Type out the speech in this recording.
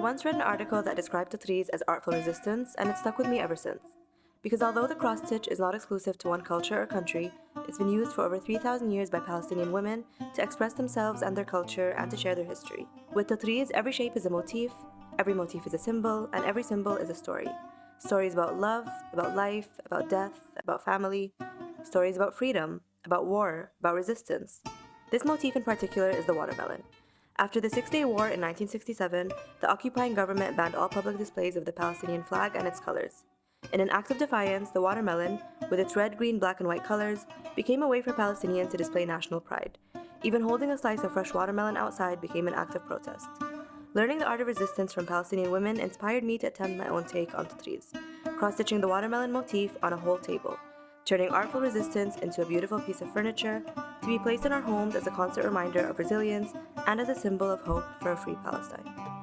once read an article that described Tatreez as artful resistance, and it's stuck with me ever since. Because although the cross-stitch is not exclusive to one culture or country, it's been used for over 3,000 years by Palestinian women to express themselves and their culture and to share their history. With Tatreez, every shape is a motif, every motif is a symbol, and every symbol is a story. Stories about love, about life, about death, about family. Stories about freedom, about war, about resistance. This motif in particular is the watermelon. After the Six-Day War in 1967, the occupying government banned all public displays of the Palestinian flag and its colors. In an act of defiance, the watermelon, with its red, green, black, and white colors, became a way for Palestinians to display national pride. Even holding a slice of fresh watermelon outside became an act of protest. Learning the art of resistance from Palestinian women inspired me to attempt my own take on Tatreez, cross-stitching the watermelon motif on a whole table, turning artful resistance into a beautiful piece of furniture to be placed in our homes as a constant reminder of resilience and as a symbol of hope for a free Palestine.